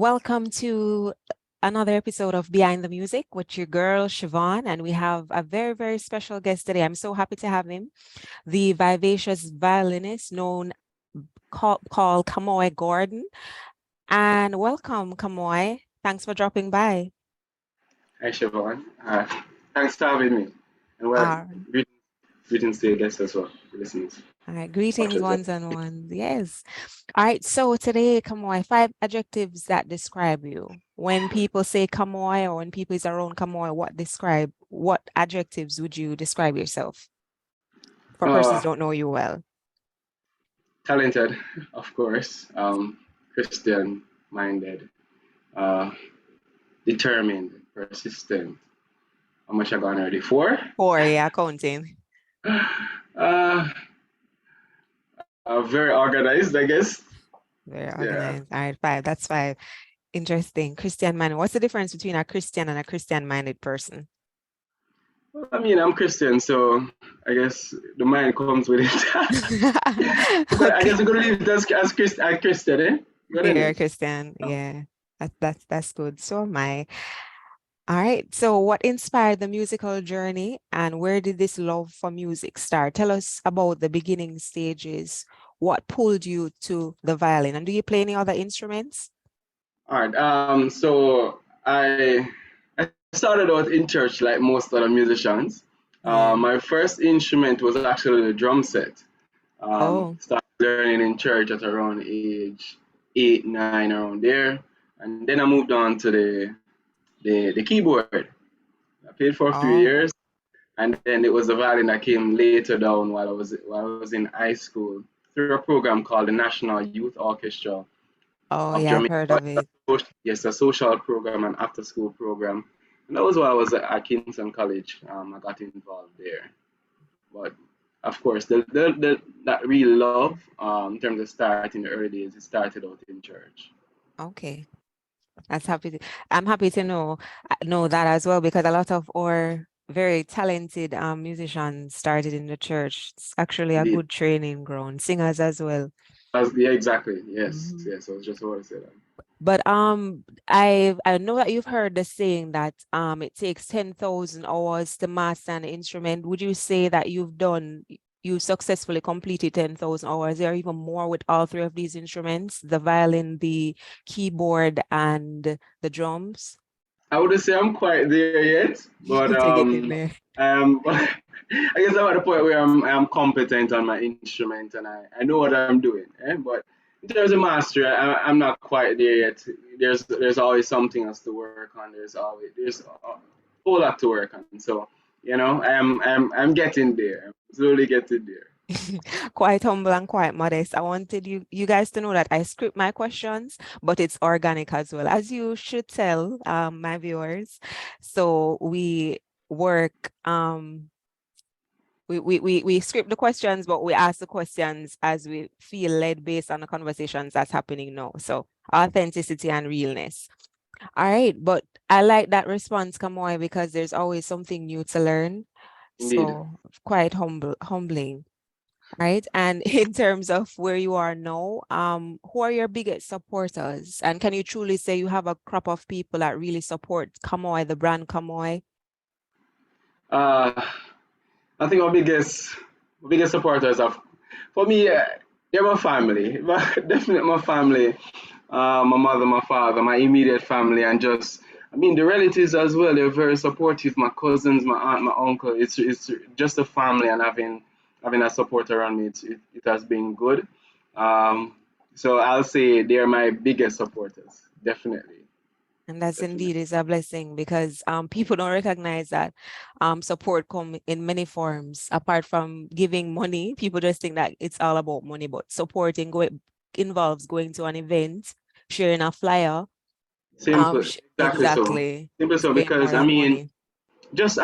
Welcome to another episode of Behind the Music with your girl, Shivaun, and we have a very, very special guest today. I'm so happy to have him, the vivacious violinist called Kamoy Gordon. And welcome, Kamoy. Thanks for dropping by. Hi, Shivaun. Thanks for having me. And Uh, greetings to your guests as well, listeners. all right, greetings, Watchers. ones and ones. Yes. All right, so today, Kamoy, 5 adjectives that describe you. When people say Kamoy or when people is around Kamoy, what adjectives would you describe yourself for persons Uh, who don't know you well? Talented, of course. Christian minded, uh, determined, persistent. How much I got already? 4? 4, yeah, counting. Uh, Very organized, I guess. Very Yeah. organized. All right, 5. That's 5. Interesting. Christian minded. What's the difference between a Christian and a Christian minded person? Well, I mean, I'm Christian, so I guess the mind comes with it. I Okay. guess we're going to leave it as Christian, eh? Good You're a enough. Christian. Yeah. That's good. So am I. All right. So what inspired the musical journey and where did this love for music start? Tell us about the beginning stages. What pulled you to the violin? And do you play any other instruments? All right. So I started out in church like most other musicians. Yeah. My first instrument was actually the drum set. Oh, Started learning in church at around age 8, 9, around there, and then I moved on to the keyboard. I played for a few oh, years, and then it was the violin that came later down while I was in high school through a program called the National Youth Orchestra oh, of yeah, I've Jamaica. heard of it. Yes, a social program, an after school program. And that was why I was at Kingston College. I got involved there. But of course, that real love, in terms of start in the early days, it started out in church. Okay. I'm happy to know that as well because a lot of our very talented musicians started in the church. It's actually a Indeed. good training ground, singers as well. Yeah, exactly. Yes, Mhm. yes. I was just about to say that. But I know that you've heard the saying that it takes 10,000 hours to master an instrument. Would you say that you successfully completed 10,000 hours or even more with all 3 of these instruments, the violin, the keyboard, and the drums? I wouldn't say I'm quite there yet, but To get in there. I guess I'm at the point where I'm competent on my instrument and I know what I'm doing. But in terms of mastery, I'm not quite there yet. There's always something else to work on. There's a whole lot to work on. So I'm getting there. I'm slowly getting there. Quite humble and quite modest. I wanted you guys to know that I script my questions, but it's organic as well, as you should tell my viewers. So we work we script the questions, but we ask the questions as we feel led based on the conversations that's happening now. So authenticity and realness. All right, but I like that response, Kamoy, because there's always something new to learn. Indeed. So quite humbling. Right. And in terms of where you are now, who are your biggest supporters? And can you truly say you have a crop of people that really support Kamoy, the brand Kamoy? Uh, I think our biggest supporters of for me, they're my family. Definitely my family. My mother, my father, my immediate family, and just I mean the relatives as well. They're very supportive. My cousins, my aunt, my uncle. It's just a family, and having a support around me, it has been good. Um, so I'll say they're my biggest supporters. Definitely, And that's definitely. indeed is a blessing because people don't recognize that support come in many forms. Apart from giving money, people just think that it's all about money, but supporting involves going to an event, sharing a flyer. Simple, exactly so. Exactly. Simple so Saying more because than money. just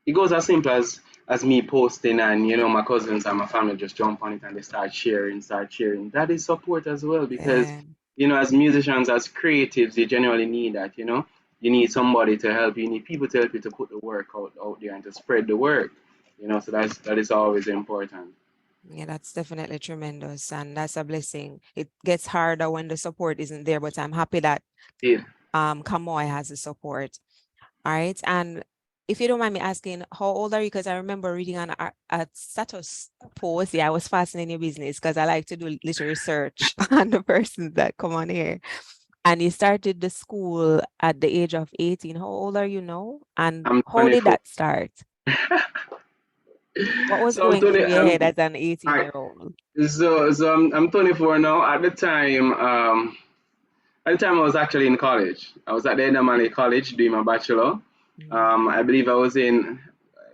it goes as simple as me posting and my cousins and my family just jump on it and they start sharing. That is support as well because Yeah. as musicians, as creatives, you generally need that. You need somebody to help you. You need people to help you to put the work out there and to spread the work. So that is always important. Yeah, that's definitely tremendous, and that's a blessing. It gets harder when the support isn't there, but I'm happy that Yeah. Kamoy has the support. All right. And if you don't mind me asking, how old are you? Because I remember reading on a status post. Yeah, I was fascinating your business because I like to do little research on the persons that come on here. And you started the school at the age of 18. How old are you now? And I'm how did 24. that start? What was So I'm going 20. through your head as an All right. 18-year-old? So I'm 24 now. At the time, I was actually in college. I was at the Edamale College doing my bachelor. Mhm. I believe I was in.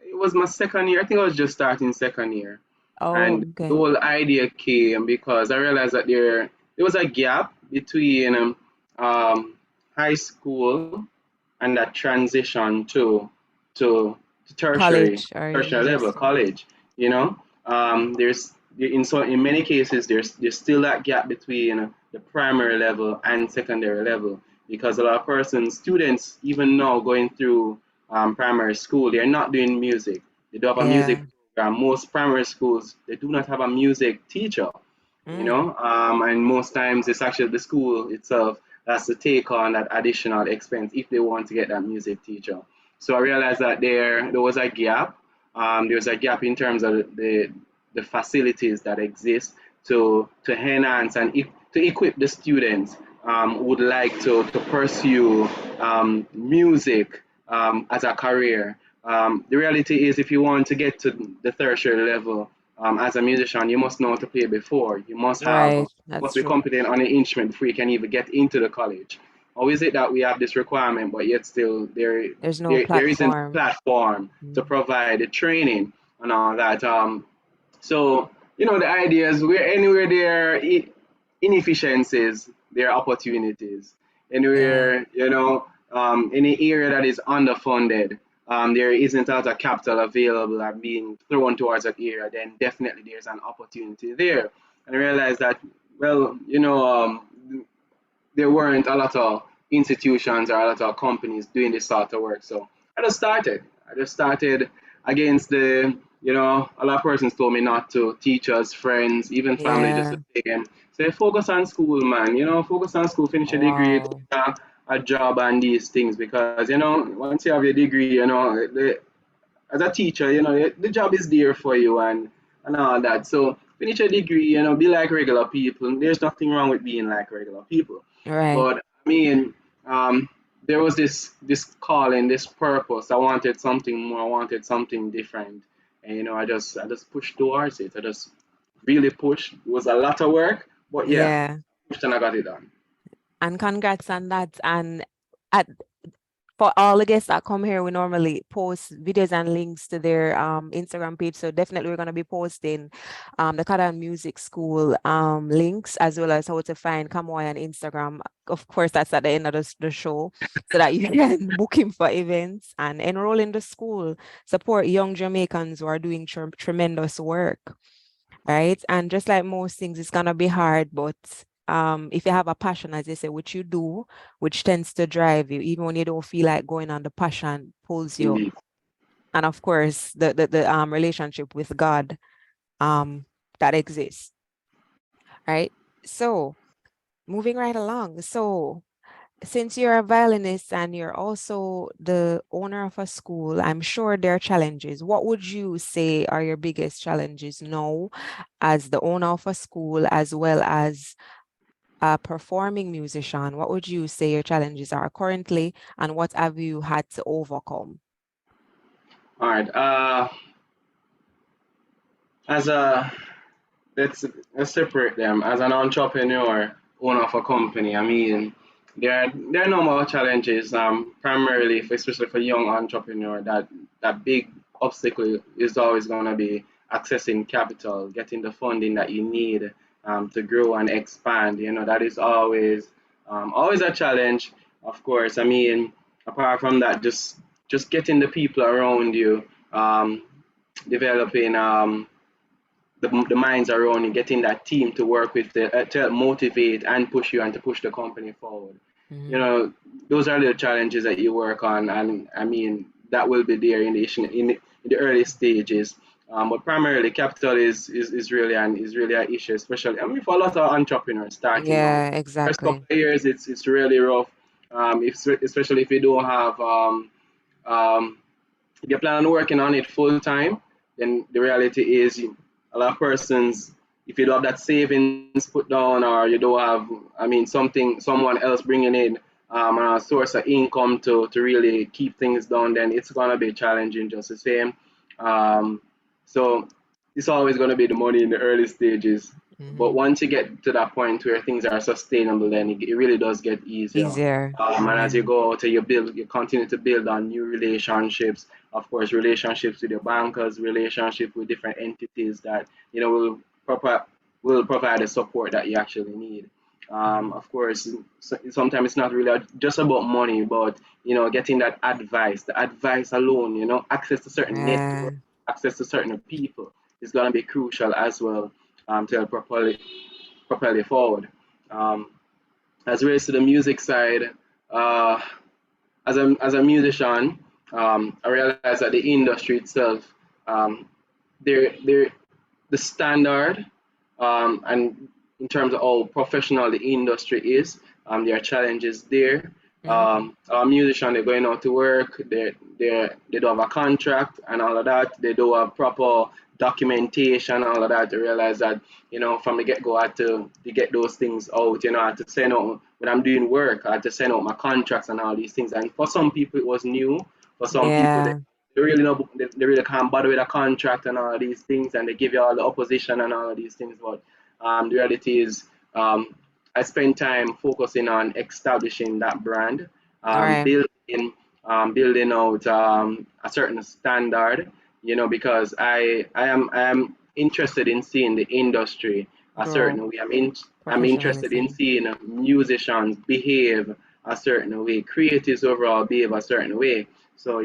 It was my second year. I think I was just starting second year, Oh, and the okay. whole idea came because I realized that there was a gap between high school and that transition to tertiary College or tertiary level university. college. You know, there's in many cases there's still that gap between the primary level and secondary level because a lot of persons students even now going through primary school they're not doing music. They do have a music Yeah. program. Most primary schools they do not have a music teacher, Mm, and most times it's actually the school itself that's to take on that additional expense if they want to get that music teacher. So I realized that there was a gap. There was a gap in terms of the facilities that exist to enhance and to equip the students who would like to pursue music as a career. The reality is, if you want to get to the tertiary level as a musician, you must know how to play before. You right. must That's be true. competent on an instrument before you can even get into the college. How is it that we have this requirement, but yet still There's no there isn't a platform. platform to Mm, provide the training and all that? So the idea is where anywhere there are inefficiencies, there are opportunities. yeah. Anywhere any area that is underfunded, there isn't a lot of capital available or being thrown towards that area, then definitely there's an opportunity there. And I realize that, well, there weren't a lot of institutions or a lot of companies doing this sort of work. So I just started. I just started against a lot of persons told me not to, teachers, friends, even family, just to Yeah. say, focus on school, man. Focus on school, finish your degree, Wow. take a job and these things. Because, once you have your degree, as a teacher, the job is there for you and all that. So finish a degree, be like regular people. There's nothing wrong with being like regular people. Right. But I mean, there was this calling, this purpose. I wanted something more. I wanted something different, and I just pushed towards it. I just really pushed. It was a lot of work, but yeah, Yeah. pushed and I got it done. And congrats on that. And at for all the guests that come here, we normally post videos and links to their Instagram page. So definitely we're gonna be posting the Kadan Music School links as well as how to find Kamoy on Instagram. Of course, that's at the end of the show, so that you can book him for events and enroll in the school. Support young Jamaicans who are doing tremendous work, right? And just like most things, it's gonna be hard, but if you have a passion, as they say, which you do, which tends to drive you, even when you don't feel like going on, the passion pulls you. Indeed. And of course, the relationship with God that exists, right? So moving right along. So since you're a violinist and you're also the owner of a school, I'm sure there are challenges. What would you say are your biggest challenges now as the owner of a school as well as a performing musician? What would you say your challenges are currently and what have you had to overcome? All right. As a let's separate them. As an entrepreneur, owner of a company, I mean, there are no more challenges. Primarily, especially for young entrepreneur, that big obstacle is always going to be accessing capital, getting the funding that you need to grow and expand. That is always a challenge. Of course, I mean, apart from that, just getting the people around you, developing. The minds around you, getting that team to work with to motivate and push you and to push the company forward. You Mhm. know, those are the challenges that you work on, and I mean that will be there in the early stages. But primarily, capital is really an issue, especially I mean for a lot of entrepreneurs starting out. Yeah, First couple exactly. of years, it's really rough. Especially if you don't have um, if you plan on working on it full time, then the reality is a lot of persons, if you don't have that savings put down or you don't have, I mean, someone else bringing in a source of income to really keep things down, then it's gonna be challenging just the same. Um, so it's always gonna be the money in the early stages. But Hmm. once you get to that point where things are sustainable, then it really does get easier. Easier. And as Yeah. you go out, you continue to build on new relationships. Of course, relationships with your bankers, relationship with different entities that proper, will provide the support that you actually need. Hmm. Of course, sometimes it's not really just about money, but getting that advice. The advice alone, access to certain Yeah. network, access to certain people is going to be crucial as well to help properly forward. Um, as relates to the music side, uh, as a musician, I realized that the industry itself, um, they're the standard, and in terms of how professional the industry is, there are challenges there. Hmm. Our musicians, they're going out to work, they don't have a contract and all of that. They don't have proper documentation, all of that. To realize that, from the get go, I had to get those things out. I had to send out when I'm doing work. I had to send out my contracts and all these things. And for some people, it was new. For some people, Yeah. they really know they really can't bother with a contract and all of these things, and they give you all the opposition and all of these things. But the reality is, I spend time focusing on establishing that brand, Right. building out a certain standard. Because I am interested in seeing the industry a Grow. certain way. I'm interested in Professionalism. seeing musicians behave a certain way, creatives overall behave a certain way. So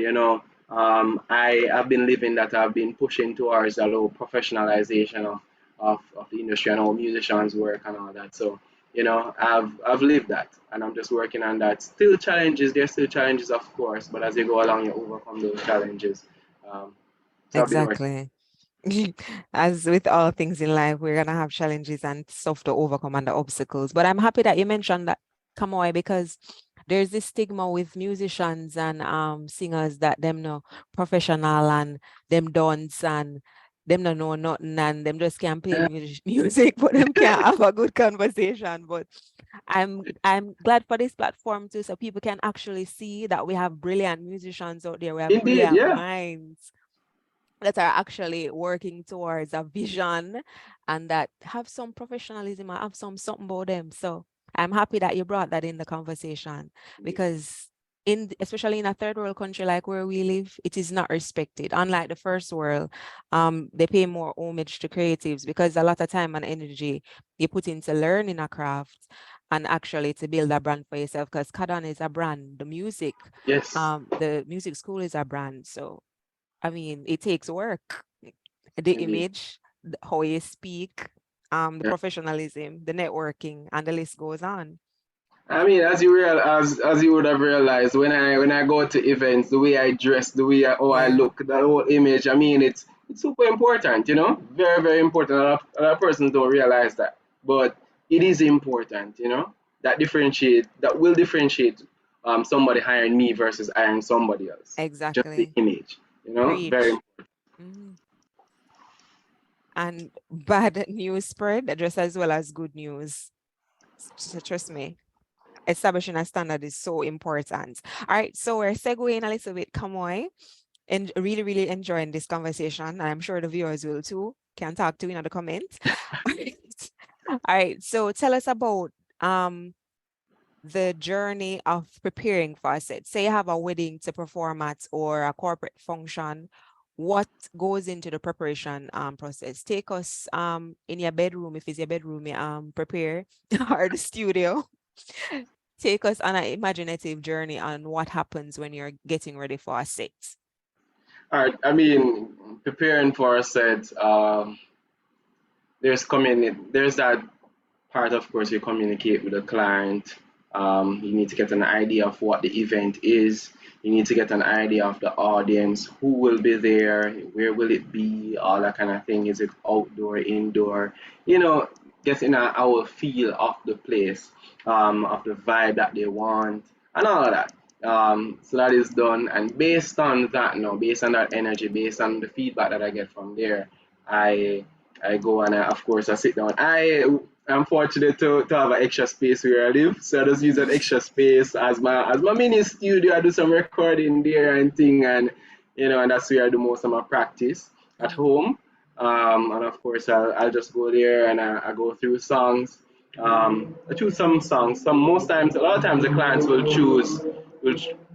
I have been living that. I've been pushing towards a low professionalization of the industry and how musicians work and all that. So I've lived that, and I'm just working on that. Still challenges. There's still challenges, of course, but as you go along, you overcome those challenges. Um, so I've been working. Exactly. As with all things in life, we're gonna have challenges and stuff to overcome and the obstacles. But I'm happy that you mentioned that, Kamoy, because there's this stigma with musicians and singers that them no professional and them dance and them no know nothing and them just can't play music, but them can't have a good conversation. But I'm glad for this platform too, so people can actually see that we have brilliant musicians out there. We have Indeed, brilliant yeah. minds that are actually working towards a vision and that have some professionalism and have some something about them. So I'm happy that you brought that in the conversation because especially in a third world country like where we live, it is not respected. Unlike the first world, they pay more homage to creatives because a lot of time and energy you put into learning a craft and actually to build a brand for yourself because Kadan is a brand, Yes, the music school is a brand. So I mean, it takes work. The indeed. image, how you speak, the Yeah. professionalism, the networking, and the list goes on. I mean, as you would have realized, when I go to events, the way I dress, how I Yeah, look, that whole image. I mean, it's super important. Very very important. A lot of persons don't realize that, but it is important. That will differentiate somebody hiring me versus hiring somebody else. Just the exactly. image. Very. Preach. Mhm. And bad news spread just as well as good news. Trust me. Establishing a standard is so important. All right, so we're segueing a little bit, Kamoy, and really, really enjoying this conversation. And I'm sure the viewers will too. Can talk to in the comments. All right. All right. So tell us about um the journey of preparing for a set. Say you have a wedding to perform at or a corporate function. What goes into the preparation process? Take us in your bedroom, if it's your bedroom, you prepare, or the studio. Take us on an imaginative journey on what happens when you're getting ready for a set. All right. I mean, preparing for a set. There's that part, of course, you communicate with the client. You need to get an idea of what the event is. You need to get an idea of the audience, who will be there, where will it be, all that kind of thing. Is it outdoor, indoor? You know, getting our feel of the place, of the vibe that they want, and all of that. So that is done, and based on that, now, based on that energy, based on the feedback that I get from there, I I go and of course I sit down. I'm fortunate to have an extra space where I live, so I just use that extra space as my mini studio. I do some recording there and thing, and and that's where I do most of my practice at Mhm. home. And of course I'll just go there and I go through songs. I choose some songs. Some most times, a lot of times the clients will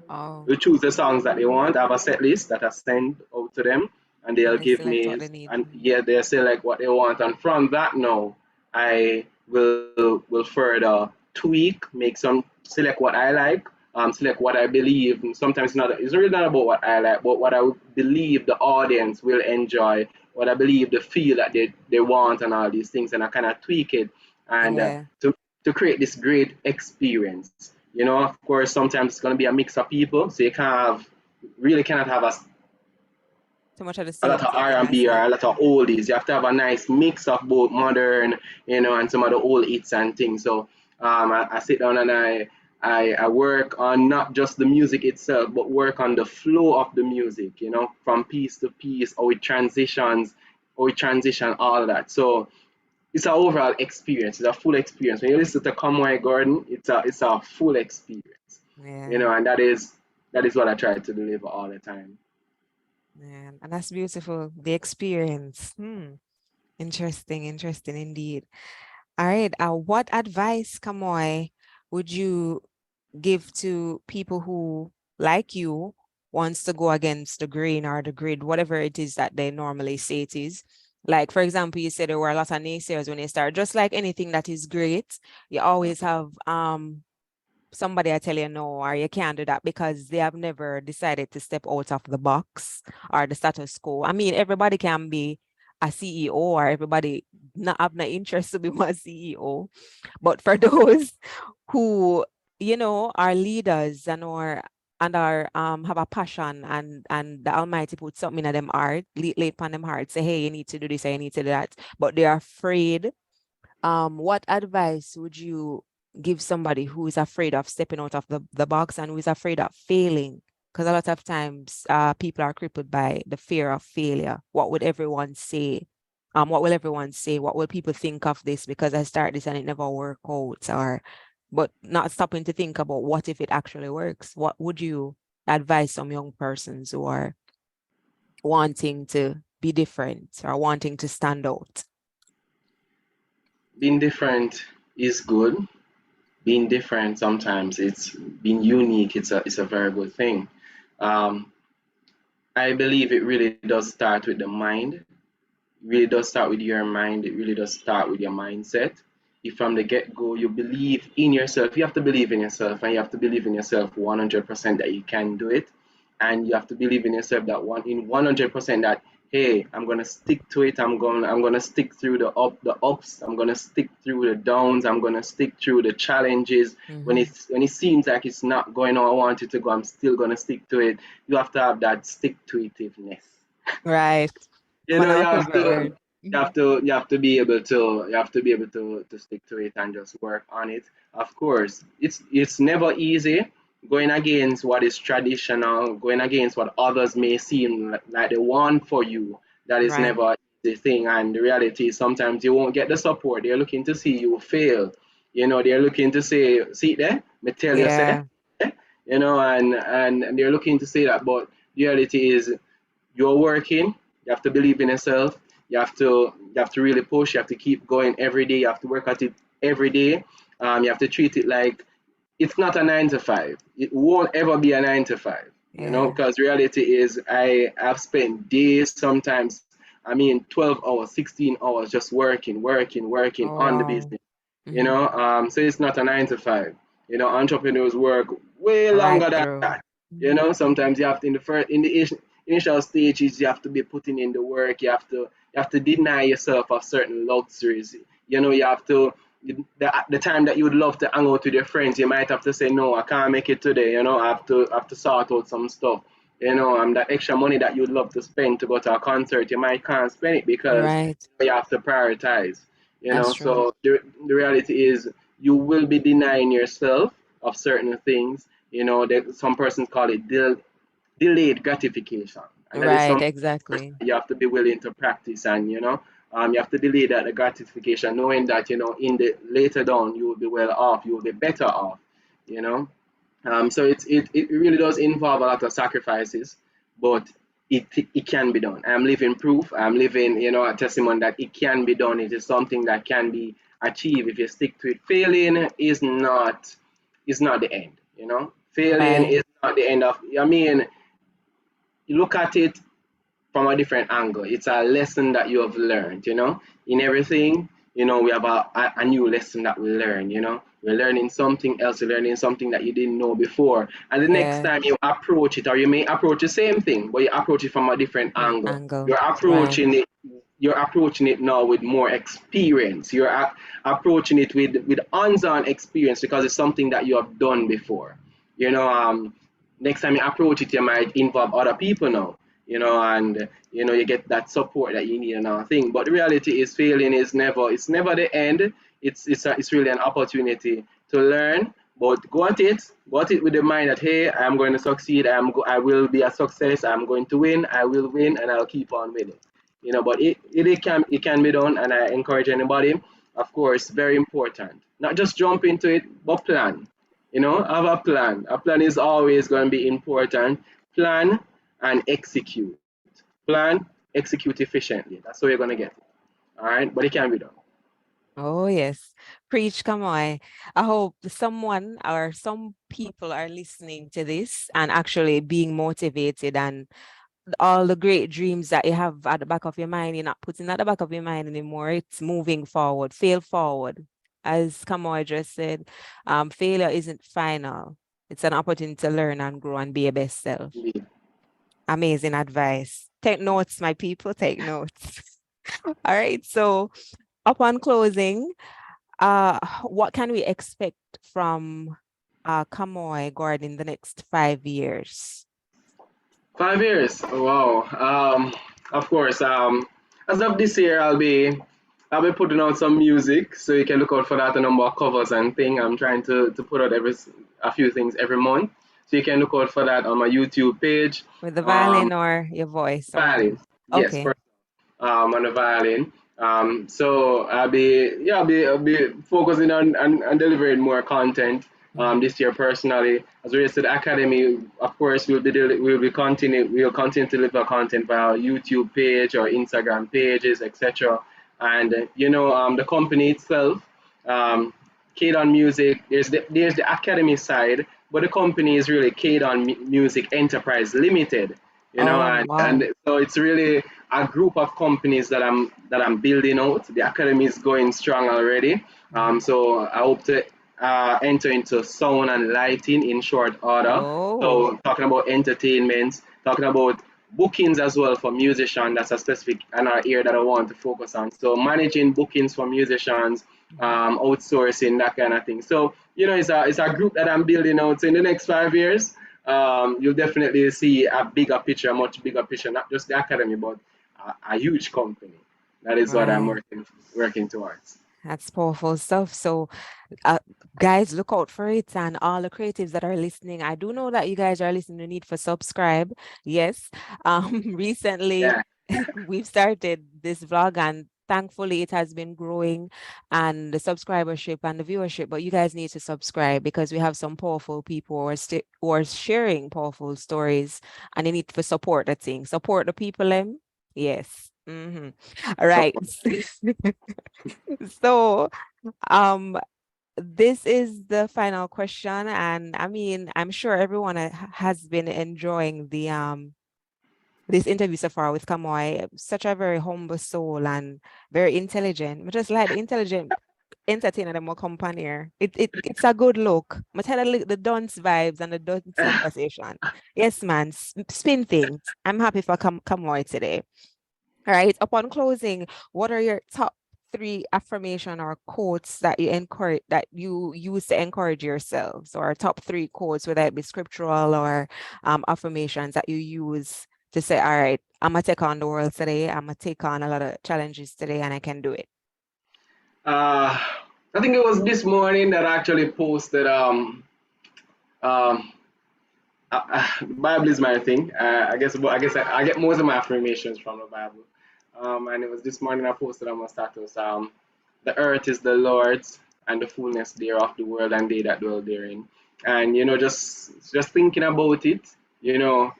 Oh, will choose the songs that they want. I have a set list that I send out to them, and they'll and they give select me, what they need. and yeah, they'll select what they want. And from that now, I will further tweak, make some, select what I like, select what I believe. And sometimes it's really not about what I like, but what I believe the audience will enjoy, what I believe the feel that they want, and all these things. And I kind of tweak it, and Yeah, to create this great experience. Of course, sometimes it's going to be a mix of people, so you can't have, really cannot have too much of the a lot same of thing, I R&B or see. a lot of oldies. You have to have a nice mix of both modern, and some of the old hits and things. So I sit down and I work on not just the music itself, but work on the flow of the music. From piece to piece, how it transition, all of that. So it's an overall experience. It's a full experience. When you listen to Kamoy Gordon, it's a full experience. Yeah, And that is what I try to deliver all the time. yeah, and that's beautiful. The experience. Interesting, interesting indeed. All right. What advice, Kamoy, would you give to people who, like you, wants to go against the grain or the grid, whatever it is that they normally say it is? Like, for example, you said there were a lot of naysayers when you start. Just like anything that is great, you always have somebody I tell you no, or you can't do that because they have never decided to step out of the box or the status quo. I mean, everybody can be a CEO or everybody not have no interest to be my CEO. But for those who, are leaders and are have a passion and the Almighty put something in them heart, late upon them heart, say, hey, you need to do this, or you need to do that. But they're afraid. What advice would you give somebody who is afraid of stepping out of the box and who is afraid of failing? Because a lot of times people are crippled by the fear of failure. What would everyone say? What will everyone say? What will people think of this? Because I start this and it never work out, or but not stopping to think about what if it actually works. What would you advise some young persons who are wanting to be different or wanting to stand out? Being different is good. Being different, sometimes it's being unique. It's a very good thing. Um, I believe it really does start with the mind. Really does start with your mind. It really does start with your mindset. If from the get go you believe in yourself, you have to believe in yourself, and you have to believe in yourself 100% that you can do it. And you have to believe in yourself that 100% that, hey, I'm gonna stick to it. I'm gonna stick through the ups. I'm gonna stick through the downs. I'm gonna stick through the challenges. Mm-hmm. When it seems like it's not going how I want it to go, I'm still gonna stick to it. You have to have that stick to itiveness. Right. You One of you my have favorite to word. be able to stick to it and just work on it. Of course, it's never easy going against what is traditional, going against what others may seem like they want for you. That is Right. never the thing, and the reality is sometimes you won't get the support. They're looking to see you fail. They're looking to say, see there, me tell you say, Yeah. and they're looking to say that, but the reality is you're working. You have to believe in yourself. You have to really push. You have to keep going every day. You have to work at it every day. You have to treat it like it's not a 9 to 5. It won't ever be a 9 to 5. Yeah. Because reality is I have spent days, sometimes, I mean, 12 hours, 16 hours just working Oh, on the wow. business. Mm-hmm. So it's not a 9 to 5. Entrepreneurs work way Right longer than through. that. Mhm. Sometimes you have to, in the initial stages, you have to be putting in the work. You have to deny yourself of certain luxuries. You have to. the time that you would love to hang out with your friends, you might have to say, no, I can't make it today. I have to sort out some stuff. That extra money that you'd love to spend to go to a concert, you might can't spend it because Right. you have to prioritize. That's true. So the reality is you will be denying yourself of certain things. That some persons call it delayed gratification, and that is Right, something exactly. you have to be willing to practice. And you have to delay that the gratification, knowing that in the later down you will be well off, you will be better off. you know so it really does involve a lot of sacrifices, but it can be done. I'm living proof. I'm living, a testimony that it can be done. It is something that can be achieved if you stick to it. Failing is not the end. Failing Right. is not the end of. I mean, you look at it from a different angle. It's a lesson that you have learned, in everything. We have a new lesson that we learn. We're learning something else. You're learning something that you didn't know before. And the next Yeah. time you approach it, or you may approach the same thing, but you approach it from a different Different angle. angle. You're Right. approaching it. You're approaching it now with more experience. You're approaching it with hands-on experience because it's something that you have done before. You know, next time you approach it, you might involve other people now. And you get that support that you need and all thing. But the reality is, failing is never the end. It's really an opportunity to learn. But go at it with the mind that, hey, I'm going to succeed. I will be a success. I'm going to win. I will win, and I'll keep on winning. But it can be done, and I encourage anybody. Of course, very important. Not just jump into it, but plan. Have a plan. A plan is always going to be important. Plan and execute. Plan, execute efficiently. That's how you're going to get it. All right, but it can be done. Oh, yes. Preach, Kamoy. I hope someone or some people are listening to this and actually being motivated, and all the great dreams that you have at the back of your mind, you're not putting at the back of your mind anymore. It's moving forward, fail forward. As Kamoy just said, failure isn't final. It's an opportunity to learn and grow and be your best self. Indeed. Amazing advice. Take notes, my people, take notes. All right. So upon closing, what can we expect from Kamoy Gordon in the next 5 years? 5 years. Oh, wow. Of course. As of this year, I'll be putting out some music, so you can look out for that. A number of covers and thing. I'm trying to put out a few things every month, so you can look out for that on my YouTube page. With the Um, violin or your voice or Violin, both? yes, Okay. on the violin. So I'll be focusing on delivering more content Mhm. this year personally. As relates to the academy, of course, we'll continue to deliver content via our YouTube page or Instagram pages, etc. And the company itself, um, Kadon Music. There's the academy side, but the company is really Kadon Music Enterprise Limited. Oh, And wow. so it's really a group of companies that I'm building out. The academy is going strong already. Mhm. So I hope to enter into sound and lighting in short order. Oh. So talking about entertainment, talking about bookings as well for musicians. That's a specific area that I want to focus on. So managing bookings for musicians, Mhm. outsourcing, that kind of thing. So it's a group that I'm building out. So in the next 5 years, you'll definitely see a bigger picture, a much bigger picture, not just the academy, but a huge company. That is what I'm Right. working towards. That's powerful stuff. So, uh, guys, look out for it. And all the creatives that are listening, I do know that you guys are listening. You need for subscribe. Yes. Recently, Yeah, we've started this vlog, and thankfully it has been growing, and the subscribership and the viewership. But you guys need to subscribe because we have some powerful people who are sharing powerful stories, and you need to support the thing. Support the people, them. Yes. All right. support. So, um, this is the final question, and I mean, I'm sure everyone has been enjoying the this interview so far with Kamoy. Such a very humble soul and very intelligent. But just like the intelligent entertainer, the more companion. It's a good look. I tell you the dance vibes and the dance conversation. Yes, man. Spin things. I'm happy for Kamoy today. All right. Upon closing, what are your top 3 affirmation or quotes that you use to encourage yourselves, or top 3 quotes, whether it be scriptural or affirmations that you use to say, all right, I'm gonna take on the world today. I'm gonna take on a lot of challenges today and I can do it. Uh, I think it was this morning that I actually posted um, Bible is my thing. I get most of my affirmations from the Bible. And it was this morning I posted on my status. The earth is the Lord's and the fullness thereof, the world and they that dwell therein. And just thinking about it, you know,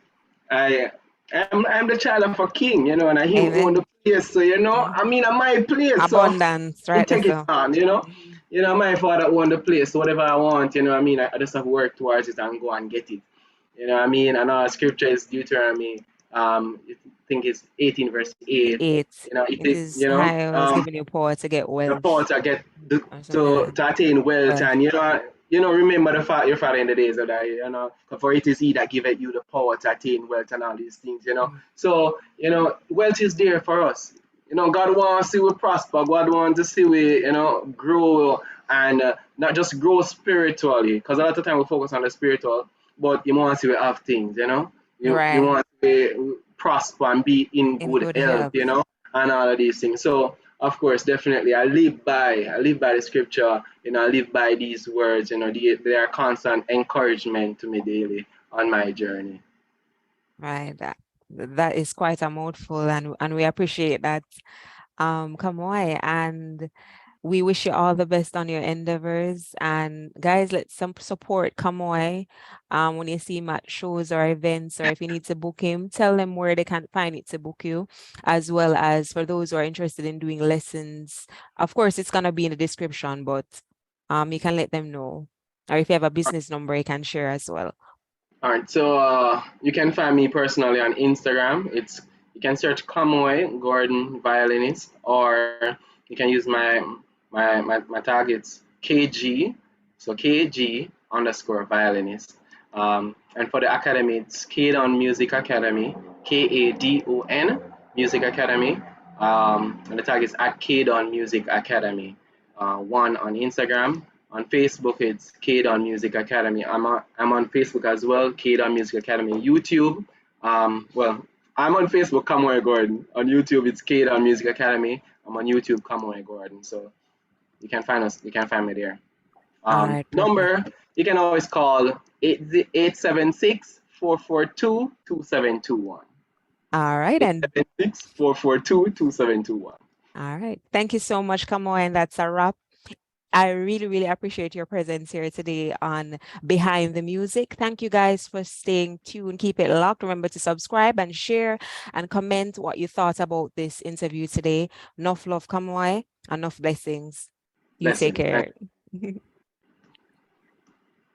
I I'm the child of a king, and I him own Amen. the place. So Mhm. I mean, I my place. So Abundance, him right there. take it So on. Mhm. My father own the place. So whatever I want, I mean, I just have to work towards it and go and get it. I mean, and our scripture is Deuteronomy. I think it's 18 verse 8. 8. It It is, is I was giving you power to get the wealth power to get or something like to, that. to attain wealth, Wealth. and remember your father in the days of that, for it is he that giveth you the power to attain wealth and all these things. Mm. So wealth is there for us. God wants to see we prosper. God wants to see we grow, and not just grow spiritually, because a lot of time we focus on the spiritual, but you want to see we have things. You Right. want to prosper and be in In good good health, health. and all of these things. So of course, definitely, I live by the scripture. I live by these words. They are constant encouragement to me daily on my journey. Right. That is quite a mouthful, and we appreciate that, Kamoy. And we wish you all the best on your endeavors. And guys, let's support Kamoy. When you see him at shows or events, or if you need to book him, tell them where they can find it to book you, as well as for those who are interested in doing lessons. Of course, it's gonna be in the description, but you can let them know. Or if you have a business number, you can share as well. All right, so you can find me personally on Instagram. You can search Kamoy Gordon Violinist, or you can use my tag. It's KG, so KG underscore violinist. And for the academy, it's Kadon Music Academy, KADON Music Academy. And the tag is at Kadon Music Academy. One on Instagram. On Facebook, it's Kadon Music Academy. I'm on Facebook as well, Kadon Music Academy. YouTube, well, I'm on Facebook, Kamoy Gordon. On YouTube, it's Kadon Music Academy. I'm on YouTube, Kamoy Gordon. So you can find me there. All right, perfect. Number, you can always call 876-442-2721. All right, and 876-442-2721. all right. Thank you so much, Kamoy, and that's a wrap. I really, really appreciate your presence here today on Behind the Music. Thank you guys for staying tuned. Keep it locked. Remember to subscribe and share and comment what you thought about this interview today. Enough love, Kamoy. Enough blessings. You take Blessings. Thank care.